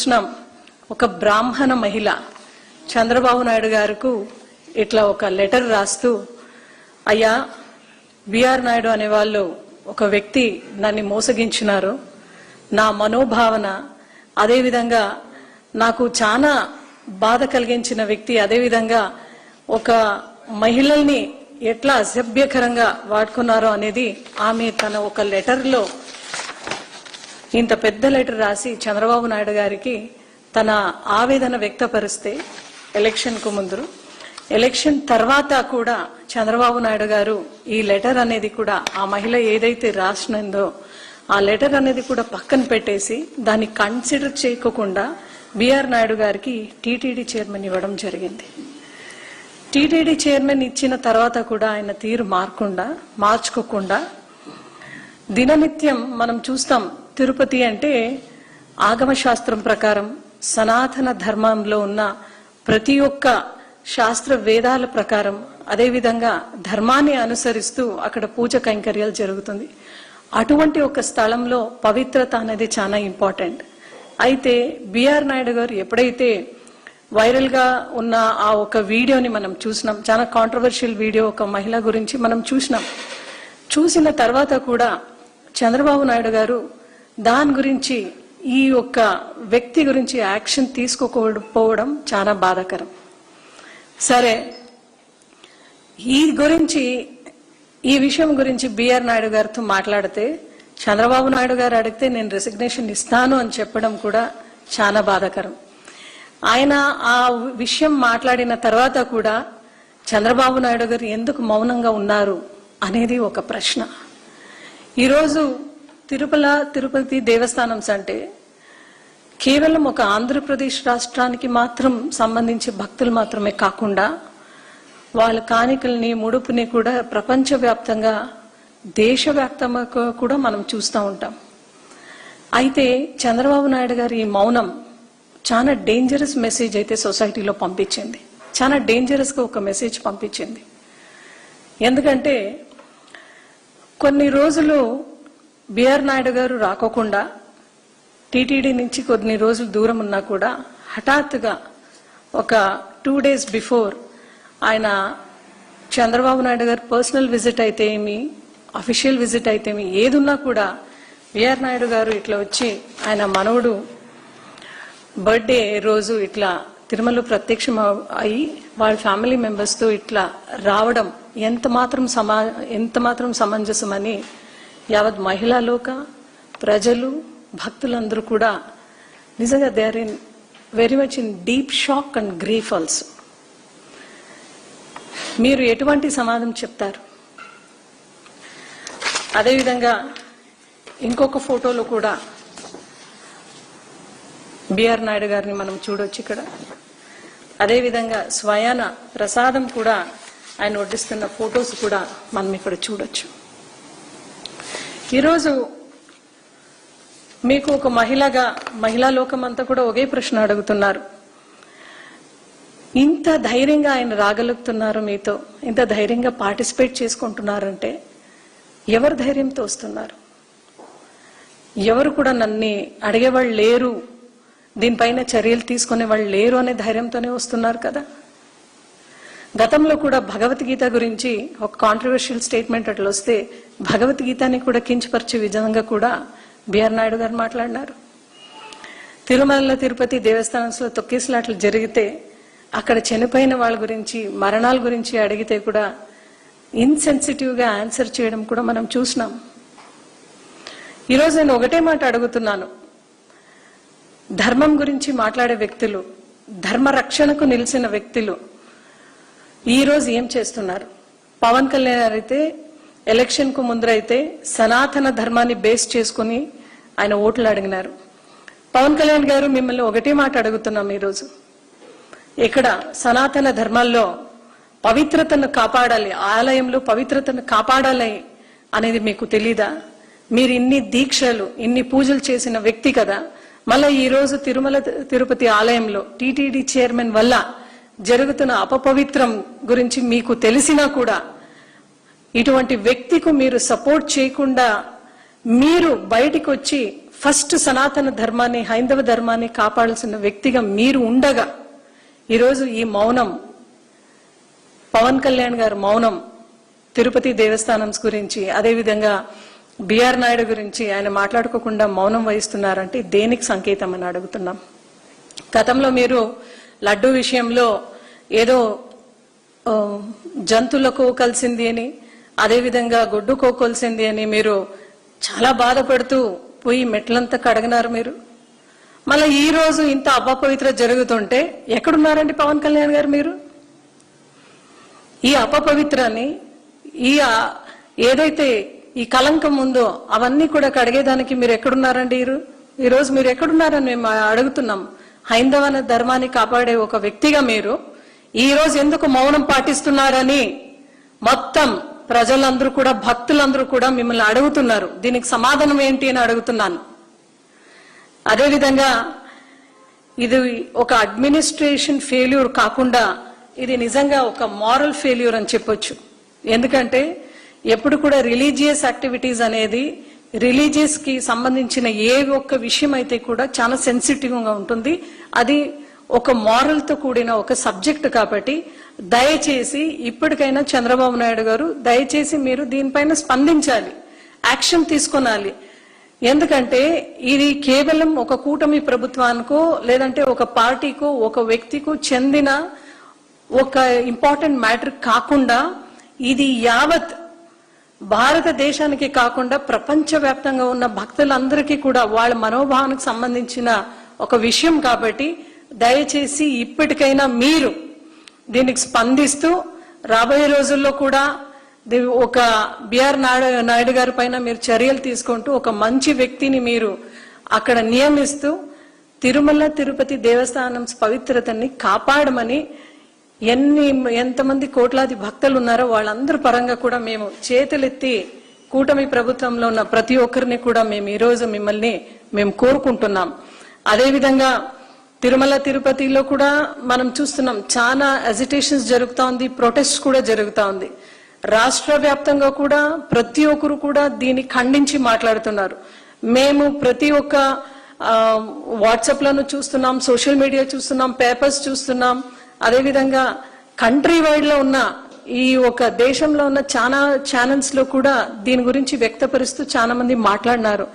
చూస్తున్నాం. ఒక బ్రాహ్మణ మహిళ చంద్రబాబు నాయుడు గారికి ఇట్లా ఒక లెటర్ రాస్తూ, అయ్యా బిఆర్ నాయుడు అనే వాళ్ళు ఒక వ్యక్తి నన్ను మోసగించినారు, నా మనోభావన అదేవిధంగా నాకు చాలా బాధ కలిగించిన వ్యక్తి, అదేవిధంగా ఒక మహిళల్ని ఎట్లా అసభ్యకరంగా వాడుకున్నారో అనేది ఆమె తన ఒక లెటర్లో ఇంత పెద్ద లెటర్ రాసి చంద్రబాబు నాయుడు గారికి తన ఆవేదన వ్యక్తపరిస్తే, ఎలక్షన్ కు ముందు ఎలక్షన్ తర్వాత కూడా చంద్రబాబు నాయుడు గారు ఈ లెటర్ అనేది కూడా ఆ మహిళ ఏదైతే రాసినందో ఆ లెటర్ అనేది కూడా పక్కన పెట్టేసి దాన్ని కన్సిడర్ చేయకుండా బిఆర్ నాయుడు గారికి టీటీడీ చైర్మన్ ఇవ్వడం జరిగింది. టీటీడీ చైర్మన్ ఇచ్చిన తర్వాత కూడా ఆయన తీరు మార్చుకోకుండా దిననిత్యం మనం చూస్తాం. తిరుపతి అంటే ఆగమ శాస్త్రం ప్రకారం సనాతన ధర్మంలో ఉన్న ప్రతి ఒక్క శాస్త్ర వేదాల ప్రకారం అదేవిధంగా ధర్మాన్ని అనుసరిస్తూ అక్కడ పూజ కైంకర్యాలు జరుగుతుంది. అటువంటి ఒక స్థలంలో పవిత్రత అనేది చాలా ఇంపార్టెంట్. అయితే బిఆర్ నాయుడు గారు ఎప్పుడైతే వైరల్ గా ఉన్న ఆ ఒక వీడియోని మనం చూసినాం, చాలా కాంట్రవర్షియల్ వీడియో, ఒక మహిళ గురించి మనం చూసిన తర్వాత కూడా చంద్రబాబు నాయుడు గారు దాని గురించి ఈ ఒక్క వ్యక్తి గురించి యాక్షన్ తీసుకోకపోవడం చాలా బాధాకరం. సరే, ఈ విషయం గురించి బిఆర్ నాయుడు గారితో మాట్లాడితే చంద్రబాబు నాయుడు గారు అడిగితే నేను రెసిగ్నేషన్ ఇస్తాను అని చెప్పడం కూడా చాలా బాధాకరం. ఆయన ఆ విషయం మాట్లాడిన తర్వాత కూడా చంద్రబాబు నాయుడు గారు ఎందుకు మౌనంగా ఉన్నారు అనేది ఒక ప్రశ్న. ఈరోజు తిరుపతి దేవస్థానమ్స్ అంటే కేవలం ఒక ఆంధ్రప్రదేశ్ రాష్ట్రానికి మాత్రం సంబంధించి భక్తులు మాత్రమే కాకుండా వాళ్ళ కాணிకల్ని ముడుపుని కూడా ప్రపంచవ్యాప్తంగా దేశవ్యాప్తంగా కూడా మనం చూస్తూ ఉంటాం. అయితే చంద్రబాబు నాయుడు గారి ఈ మౌనం చాలా డేంజరస్ మెసేజ్ అయితే సొసైటీలో పంపించింది. చాలా డేంజరస్ గా ఒక మెసేజ్ పంపించింది. ఎందుకంటే కొన్ని రోజులు బిఆర్ నాయుడు గారు రాకోకుండా టీటీడీ నుంచి కొన్ని రోజులు దూరం ఉన్నా కూడా హఠాత్తుగా ఒక 2 days బిఫోర్ ఆయన చంద్రబాబు నాయుడు గారు పర్సనల్ విజిట్ అయితే ఏమి, అఫీషియల్ విజిట్ అయితే ఏమి, ఏదున్నా కూడా బిఆర్ నాయుడు గారు ఇట్లా వచ్చి ఆయన మనవడు బర్త్డే రోజు ఇట్లా తిరుమల ప్రత్యక్షం అయ్యి వాళ్ళ ఫ్యామిలీ మెంబర్స్ తో ఇట్లా రావడం ఎంత మాత్రం సమంజసమని యావత్ మహిళా లోక ప్రజలు భక్తులందరూ కూడా నిజంగా they are in very much in deep shock and grief also. మీరు ఎటువంటి సమాధానం చెప్తారు? అదేవిధంగా ఇంకొక ఫోటోలో కూడా బిఆర్ నాయుడు గారిని మనం చూడొచ్చు ఇక్కడ. అదేవిధంగా స్వయాన ప్రసాదం కూడా ఆయన వడ్డిస్తున్న ఫొటోస్ కూడా మనం ఇక్కడ చూడొచ్చు. ఈరోజు మీకు ఒక మహిళా లోకం అంతా కూడా ఒకే ప్రశ్న అడుగుతున్నారు. ఇంత ధైర్యంగా ఆయన రాగలుగుతున్నారు, మీతో ఇంత ధైర్యంగా పార్టిసిపేట్ చేసుకుంటున్నారంటే ఎవరు ధైర్యంతో వస్తున్నారు? ఎవరు కూడా నన్ను అడిగేవాళ్ళు లేరు, దీనిపైన చర్యలు తీసుకునే వాళ్ళు లేరు అనే ధైర్యంతోనే వస్తున్నారు కదా. గతంలో కూడా భగవద్గీత గురించి ఒక కాంట్రవర్షియల్ స్టేట్మెంట్ అట్లా వస్తే భగవద్గీతని కూడా కించపరిచే విధంగా కూడా బిఆర్ నాయుడు గారు మాట్లాడినారు. తిరుమల తిరుపతి దేవస్థానంలో తొక్కేసలాట్లు జరిగితే అక్కడ చనిపోయిన వాళ్ళ గురించి, మరణాల గురించి అడిగితే కూడా ఇన్సెన్సిటివ్ గా ఆన్సర్ చేయడం కూడా మనం చూసినాం. ఈరోజు నేను ఒకటే మాట అడుగుతున్నాను. ధర్మం గురించి మాట్లాడే వ్యక్తులు, ధర్మ రక్షణకు నిలిచిన వ్యక్తులు ఈ రోజు ఏం చేస్తున్నారు? పవన్ కళ్యాణ్ అయితే ఎలక్షన్ కు ముందరైతే సనాతన ధర్మాన్ని బేస్ చేసుకుని ఆయన ఓట్లు అడిగినారు. పవన్ కళ్యాణ్ గారు మిమ్మల్ని ఒకటే మాట అడుగుతున్నాం. ఈరోజు ఇక్కడ సనాతన ధర్మాల్లో పవిత్రతను కాపాడాలి, ఆలయంలో పవిత్రతను కాపాడాలి అనేది మీకు తెలీదా? మీరు ఇన్ని దీక్షలు, ఇన్ని పూజలు చేసిన వ్యక్తి కదా. మళ్ళీ ఈ రోజు తిరుమల తిరుపతి ఆలయంలో టీటీడీ చైర్మన్ వల్ల జరుగుతున్న అపపవిత్రం గురించి మీకు తెలిసినా కూడా ఇటువంటి వ్యక్తికి మీరు సపోర్ట్ చేయకుండా మీరు బయటికి వచ్చి ఫస్ట్ సనాతన ధర్మాన్ని, హైందవ ధర్మాన్ని కాపాడాల్సిన వ్యక్తిగా మీరు ఉండగా ఈరోజు ఈ మౌనం, పవన్ కళ్యాణ్ గారు మౌనం తిరుపతి దేవస్థానం గురించి, అదేవిధంగా బిఆర్ నాయుడు గురించి ఆయన మాట్లాడుకోకుండా మౌనం వహిస్తున్నారంటే దేనికి సంకేతం అని అడుగుతున్నాం. గతంలో మీరు లడ్డూ విషయంలో ఏదో జంతువులకు కలిసింది అని, అదేవిధంగా గొడ్డు కోకొలిసింది అని మీరు చాలా బాధపడుతూ పోయి మెట్లంతా కడగనారు మీరు. మళ్ళీ ఈ రోజు ఇంత అపపవిత్ర జరుగుతుంటే ఎక్కడున్నారండి పవన్ కళ్యాణ్ గారు? మీరు ఈ అపపవిత్రాన్ని, ఈ ఏదైతే ఈ కలంకం ఉందో అవన్నీ కూడా కడిగేదానికి మీరు ఎక్కడున్నారండి? ఈరోజు మీరు ఎక్కడున్నారని మేము అడుగుతున్నాం. హైందవ ధర్మాన్ని కాపాడే ఒక వ్యక్తిగా మీరు ఈ రోజు ఎందుకు మౌనం పాటిస్తున్నారని మొత్తం ప్రజలందరూ కూడా, భక్తులందరూ కూడా మిమ్మల్ని అడుగుతున్నారు. దీనికి సమాధానం ఏంటి అని అడుగుతున్నాను. అదేవిధంగా ఇది ఒక అడ్మినిస్ట్రేషన్ ఫెయిల్యూర్ కాకుండా ఇది నిజంగా ఒక మారల్ ఫెయిల్యూర్ అని చెప్పొచ్చు. ఎందుకంటే ఎప్పుడు కూడా రిలీజియస్ యాక్టివిటీస్ అనేది, రిలీజియస్ కి సంబంధించిన ఏ ఒక్క విషయం అయితే కూడా చాలా సెన్సిటివ్ గా ఉంటుంది. అది ఒక మారల్ తో కూడిన ఒక సబ్జెక్ట్ కాబట్టి దయచేసి ఇప్పటికైనా చంద్రబాబు నాయుడు గారు దయచేసి మీరు దీనిపైన స్పందించాలి, యాక్షన్ తీసుకోనాలి. ఎందుకంటే ఇది కేవలం ఒక కూటమి ప్రభుత్వానికో లేదంటే ఒక పార్టీకో ఒక వ్యక్తికో చెందిన ఒక ఇంపార్టెంట్ మ్యాటర్ కాకుండా ఇది యావత్ భారతదేశానికి కాకుండా ప్రపంచవ్యాప్తంగా ఉన్న భక్తులందరికీ కూడా వాళ్ళ మనోభావానికి సంబంధించిన ఒక విషయం కాబట్టి దయచేసి ఇప్పటికైనా మీరు దీనికి స్పందిస్తూ రాబోయే రోజుల్లో కూడా ఒక బిఆర్ నాయుడు గారి పైన మీరు చర్యలు తీసుకుంటూ ఒక మంచి వ్యక్తిని మీరు అక్కడ నియమిస్తూ తిరుమల తిరుపతి దేవస్థానం పవిత్రతని కాపాడమని ఎంతమంది కోట్లాది భక్తులు ఉన్నారో వాళ్ళందరి పరంగా కూడా మేము చేతులెత్తి కూటమి ప్రభుత్వంలో ఉన్న ప్రతి ఒక్కరిని కూడా మేము ఈరోజు మిమ్మల్ని మేము కోరుకుంటున్నాం. అదేవిధంగా తిరుమల తిరుపతిలో కూడా మనం చూస్తున్నాం చాలా అజిటేషన్స్ జరుగుతా ఉంది, ప్రొటెస్ట్ కూడా జరుగుతా ఉంది. రాష్ట్ర వ్యాప్తంగా కూడా ప్రతి ఒక్కరు కూడా దీన్ని ఖండించి మాట్లాడుతున్నారు. మేము ప్రతి ఒక్క వాట్సాప్ లను చూస్తున్నాం, సోషల్ మీడియా చూస్తున్నాం, పేపర్స్ చూస్తున్నాం. అదేవిధంగా కంట్రీ వైడ్ లో ఉన్న ఈ ఒక దేశంలో ఉన్న చాలా ఛానల్స్ లో కూడా దీని గురించి వ్యక్తపరుస్తూ చాలా మంది మాట్లాడినారు.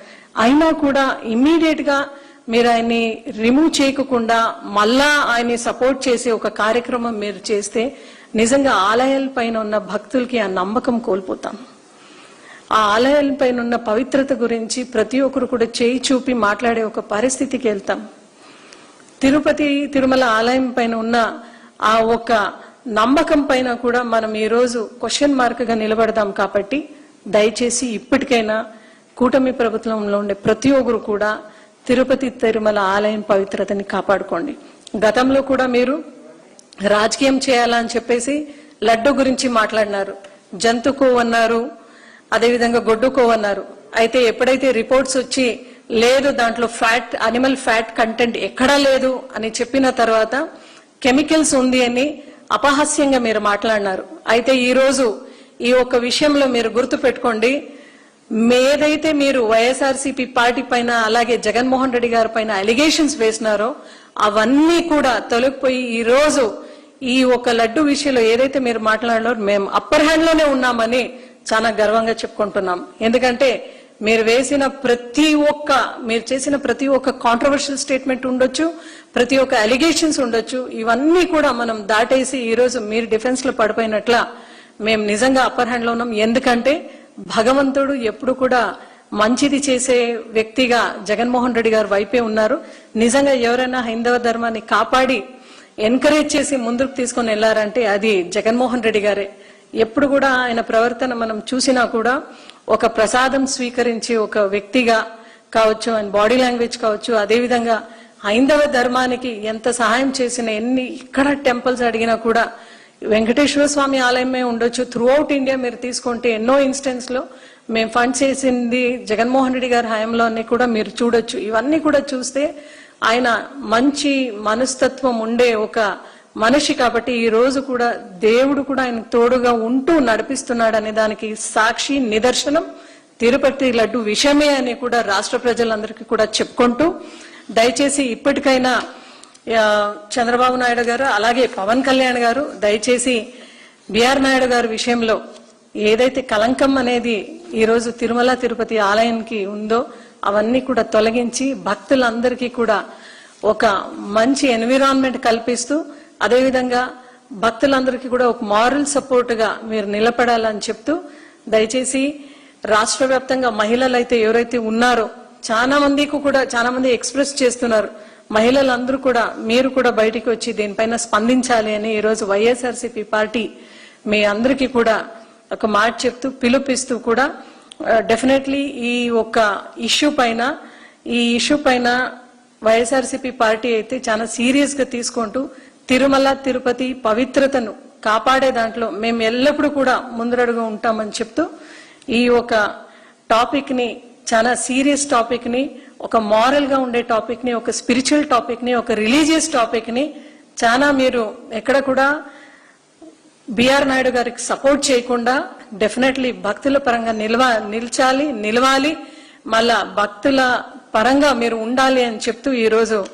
అయినా కూడా ఇమ్మీడియట్ గా మీరు ఆయన్ని రిమూవ్ చేయకుండా మళ్ళా ఆయన్ని సపోర్ట్ చేసే ఒక కార్యక్రమం మీరు చేస్తే నిజంగా ఆలయాల పైన ఉన్న భక్తులకి ఆ నమ్మకం కోల్పోతాం. ఆ ఆలయాల పైన ఉన్న పవిత్రత గురించి ప్రతి ఒక్కరు కూడా చేయి చూపి మాట్లాడే ఒక పరిస్థితికి వెళ్తాం. తిరుపతి తిరుమల ఆలయం పైన ఉన్న ఆ ఒక నమ్మకం పైన కూడా మనం ఈ రోజు క్వశ్చన్ మార్క్ గా నిలబడదాం. కాబట్టి దయచేసి ఇప్పటికైనా కూటమి ప్రభుత్వంలో ఉండే ప్రతి ఒక్కరు కూడా తిరుపతి తిరుమల ఆలయం పవిత్రతని కాపాడుకోండి. గతంలో కూడా మీరు రాజకీయం చేయాలని చెప్పేసి లడ్డు గురించి మాట్లాడినారు, జంతుకో అన్నారు, అదేవిధంగా గొడ్డుకో అన్నారు. అయితే ఎప్పుడైతే రిపోర్ట్స్ వచ్చి లేదు దాంట్లో ఫ్యాట్, అనిమల్ ఫ్యాట్ కంటెంట్ ఎక్కడా లేదు అని చెప్పిన తర్వాత కెమికల్స్ ఉంది అని అపహాస్యంగా మీరు మాట్లాడినారు. అయితే ఈ రోజు ఈ ఒక్క విషయంలో మీరు గుర్తు పెట్టుకోండి, ఏదైతే మీరు వైఎస్ఆర్సీపీ పార్టీ పైన అలాగే జగన్మోహన్ రెడ్డి గారి పైన అలిగేషన్స్ వేసినారో అవన్నీ కూడా తొలగిపోయి ఈ రోజు ఈ ఒక లడ్డు విషయంలో ఏదైతే మీరు మాట్లాడారో మేము అప్పర్ హ్యాండ్ లోనే ఉన్నామని చాలా గర్వంగా చెప్పుకుంటున్నాం. ఎందుకంటే మీరు చేసిన ప్రతి ఒక్క కాంట్రవర్షియల్ స్టేట్మెంట్ ఉండొచ్చు, ప్రతి ఒక్క అలిగేషన్స్ ఉండొచ్చు, ఇవన్నీ కూడా మనం దాటేసి ఈ రోజు మీరు డిఫెన్స్ లో పడిపోయినట్ల మేము నిజంగా అప్పర్ హ్యాండ్ లో ఉన్నాం. ఎందుకంటే భగవంతుడు ఎప్పుడు కూడా మంచిది చేసే వ్యక్తిగా జగన్మోహన్ రెడ్డి గారు వైపే ఉన్నారు. నిజంగా ఎవరైనా హైందవ ధర్మాన్ని కాపాడి ఎంకరేజ్ చేసి ముందుకు తీసుకొని వెళ్లారంటే అది జగన్మోహన్ రెడ్డి గారే. ఎప్పుడు కూడా ఆయన ప్రవర్తన మనం చూసినా కూడా ఒక ప్రసాదం స్వీకరించే ఒక వ్యక్తిగా కావచ్చు, ఆయన బాడీ లాంగ్వేజ్ కావచ్చు, అదేవిధంగా హైందవ ధర్మానికి ఎంత సహాయం చేసిన ఎన్ని ఇక్కడ టెంపుల్స్ అడిగినా కూడా వెంకటేశ్వర స్వామి ఆలయమే ఉండొచ్చు, త్రూ అవుట్ ఇండియా మీరు తీసుకుంటే ఎన్నో ఇన్స్టెన్స్ లో మేము ఫండ్స్ చేసింది జగన్మోహన్ రెడ్డి గారి హయాంలో కూడా మీరు చూడొచ్చు. ఇవన్నీ కూడా చూస్తే ఆయన మంచి మనస్తత్వం ఉండే ఒక మనిషి కాబట్టి ఈ రోజు కూడా దేవుడు కూడా ఆయన తోడుగా ఉంటూ నడిపిస్తున్నాడు అనే దానికి సాక్షి నిదర్శనం తిరుపతి లడ్డు విషయమే అని కూడా రాష్ట్ర ప్రజలందరికీ కూడా చెప్పుకుంటూ దయచేసి ఇప్పటికైనా చంద్రబాబు నాయుడు గారు అలాగే పవన్ కళ్యాణ్ గారు దయచేసి బిఆర్ నాయుడు గారి విషయంలో ఏదైతే కలంకం అనేది ఈరోజు తిరుమల తిరుపతి ఆలయానికి ఉందో అవన్నీ కూడా తొలగించి భక్తులందరికీ కూడా ఒక మంచి ఎన్విరాన్మెంట్ కల్పిస్తూ అదేవిధంగా భక్తులందరికీ కూడా ఒక మారల్ సపోర్ట్ గా మీరు నిలబడాలని చెప్తూ దయచేసి రాష్ట్ర వ్యాప్తంగా మహిళలు అయితే ఎవరైతే ఉన్నారో చాలా మంది ఎక్స్ప్రెస్ చేస్తున్నారు. మహిళలందరూ కూడా మీరు కూడా బయటికి వచ్చి దీనిపైన స్పందించాలి అని ఈరోజు వైఎస్ఆర్సీపీ పార్టీ మీ అందరికీ కూడా ఒక మాట చెప్తూ పిలుపిస్తూ కూడా డెఫినెట్లీ ఈ ఇష్యూ పైన వైఎస్ఆర్సీపీ పార్టీ అయితే చాలా సీరియస్ గా తీసుకుంటూ తిరుమల తిరుపతి పవిత్రతను కాపాడే దాంట్లో మేము ఎల్లప్పుడూ కూడా ముందడుగు ఉంటామని చెప్తూ ఈ టాపిక్ ని చాలా సీరియస్ టాపిక్ ని ఒక మారల్ గా ఉండే టాపిక్ ని ఒక స్పిరిచువల్ టాపిక్ ని ఒక రిలీజియస్ టాపిక్ ని చాలా మీరు ఎక్కడ కూడా బిఆర్ నాయుడు గారికి సపోర్ట్ చేయకుండా డెఫినెట్లీ భక్తుల పరంగా నిలవాలి మళ్ళా భక్తుల పరంగా మీరు ఉండాలి అని చెప్తూ ఈ రోజు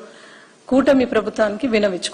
కూటమి ప్రభుత్వానికి విన్నవించుకుంటున్నాను.